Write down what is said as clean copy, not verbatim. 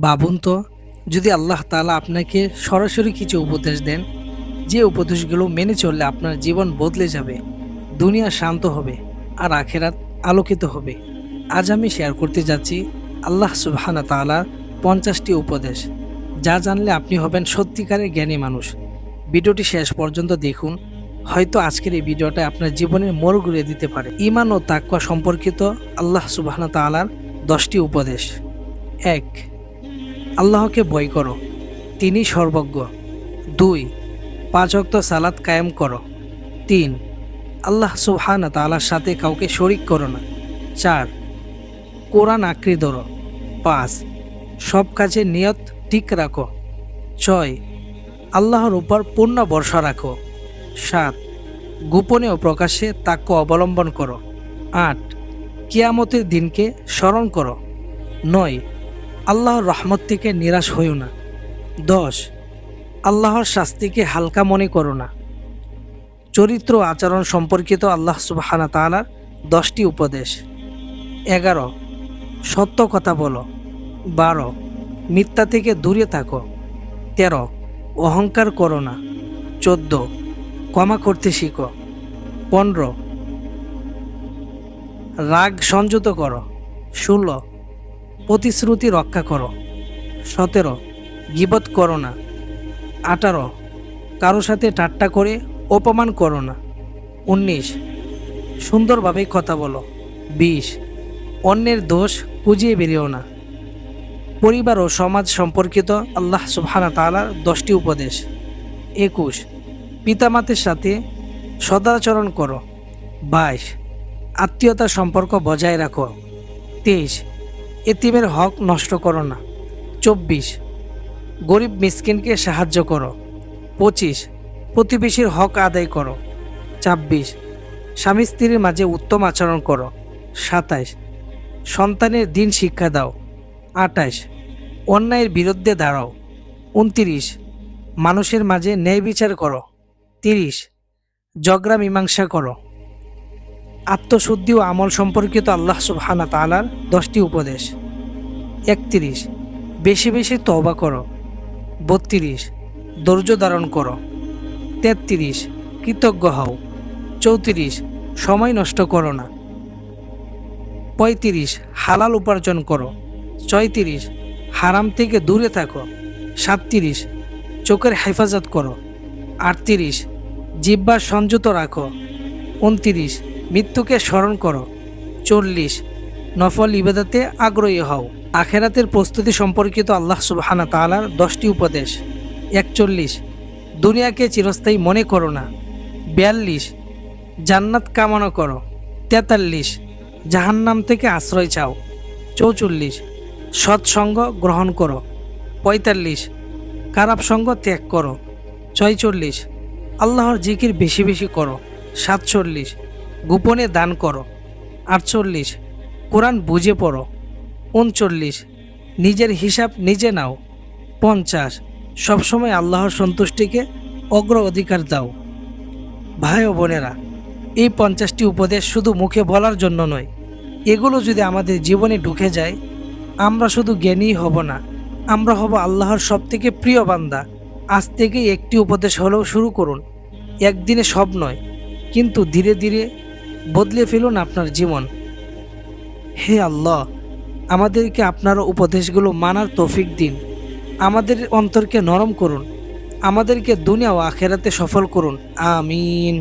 ভাবুন তো, যদি আল্লাহ তাআলা আপনাকে সরাসরি কিছু উপদেশ দেন, যে উপদেশগুলো মেনে চললে আপনার জীবন বদলে যাবে, দুনিয়া শান্ত হবে আর আখেরাত আলোকিত হবে। আজ আমি শেয়ার করতে যাচ্ছি আল্লাহ সুবহানাহু তাআলার 50টি উপদেশ, যা জানলে আপনি হবেন সত্যিকারের জ্ঞানী মানুষ। ভিডিওটি শেষ পর্যন্ত দেখুন, হয়তো আজকের এই ভিডিওটা আপনার জীবনের মোড় ঘুরিয়ে দিতে পারে। ঈমান ও তাকওয়া সম্পর্কিত আল্লাহ সুবহানাহু তাআলার 10টি উপদেশ। 1. আল্লাহকে ভয় করো, তিনি সর্বজ্ঞ। 2. 5 ওয়াক্ত সালাত কায়েম করো। 3. আল্লাহ সুবহানাহু তাআলার সাথে কাউকে শরিক করো না। 4. কোরআন আঁকড়ে ধরো। 5. সব কাজে নিয়ত ঠিক রাখো। 6. আল্লাহর উপর পূর্ণ ভরসা রাখো। 7. গোপনে ও প্রকাশ্যে তাকওয়া অবলম্বন করো। 8. কিয়ামতের দিনকে স্মরণ করো। 9. আল্লাহর রহমত থেকে নিরাশ হইও না। 10. আল্লাহর শাস্তিকে হালকা মনে করো না। চরিত্র আচরণ সম্পর্কিত আল্লাহ সুবহানাহু তাআলার 10টি উপদেশ। 11. সত্য কথা বলো। 12. মিথ্যা থেকে দূরে থাকো। 13. অহংকার করো না। 14. ক্ষমা করতে শিখো। 15. রাগ সংযত করো। 16. প্রতিশ্রুতি রক্ষা করো। 17. গীবত করো না। 18. কারো সাথে ঠাট্টা করে অপমান করো না। 19. সুন্দরভাবে কথা বলো। 20. অন্যের দোষ খুঁজিয়ে বেরিও না। পরিবার ও সমাজ সম্পর্কিত আল্লাহ সুবহানাহু তাআলার 10টি উপদেশ। 21. পিতামাতার সাথে সদাচরণ করো। 22. আত্মীয়তার সম্পর্ক বজায় রাখো। 23. এতিমের হক নষ্ট করো না। 24. গরিব মিসকিনকে সাহায্য করো। 25. প্রতিবেশীর হক আদায় করো। 26. স্বামী স্ত্রীর মাঝে উত্তম আচরণ করো। 27. সন্তানের দিন শিক্ষা দাও। 28. অন্যায়ের বিরুদ্ধে দাঁড়াও। 29. মানুষের মাঝে ন্যায় বিচার করো। 30. ঝগড়া মীমাংসা করো। আত্মশুদ্ধি ও আমল সম্পর্কিত আল্লাহ সুবহানাহু তাআলার 10টি উপদেশ। 31. বেশি বেশি তওবা করো। 32. ধৈর্য ধারণ করো। 33. কৃতজ্ঞ হও। 34. সময় নষ্ট করো না। 35. হালাল উপার্জন করো। 36. হারাম থেকে দূরে থাকো। 37. চোখের হেফাজত করো। 38. জিহ্বা সংযত রাখো। 29. মৃত্যুকে স্মরণ করো। 40. নফল ইবাদতে আগ্রহী হও। আখেরাতের প্রস্তুতি সম্পর্কিত আল্লাহ সুবহানাহু তাআলার 10টি উপদেশ। 41. দুনিয়াকে চিরস্থায়ী মনে করো না। 42. জান্নাত কামনা করো। 43. জাহান্নাম থেকে আশ্রয় চাও। 44. সৎসঙ্গ গ্রহণ করো। 45. খারাপ সঙ্গ ত্যাগ করো। 46. আল্লাহর জিকির বেশি বেশি করো। 47. গোপনে দান করো। 48. কোরআন বুঝে পড়ো। 39. নিজের হিসাব নিজে নাও। 50. সবসময় আল্লাহর সন্তুষ্টিকে অগ্রাধিকার দাও। ভাই ও বোনেরা, এই 50টি উপদেশ শুধু মুখে বলার জন্য নয়, এগুলো যদি আমাদের জীবনে ঢুকে যায়, আমরা শুধু জ্ঞানীই হব না, আমরা হব আল্লাহর সবথেকে প্রিয় বান্দা। আজ থেকেই একটি উপদেশ হলেও শুরু করুন। একদিনে সব নয়, কিন্তু ধীরে ধীরে বদলে ফেলুন আপনার জীবন। হে আল্লাহ, আমাদেরকে আপনার উপদেশগুলো মানার তৌফিক দিন। আমাদের অন্তরকে নরম করুন, আমাদেরকে দুনিয়া ও আখেরাতে সফল করুন। আমিন।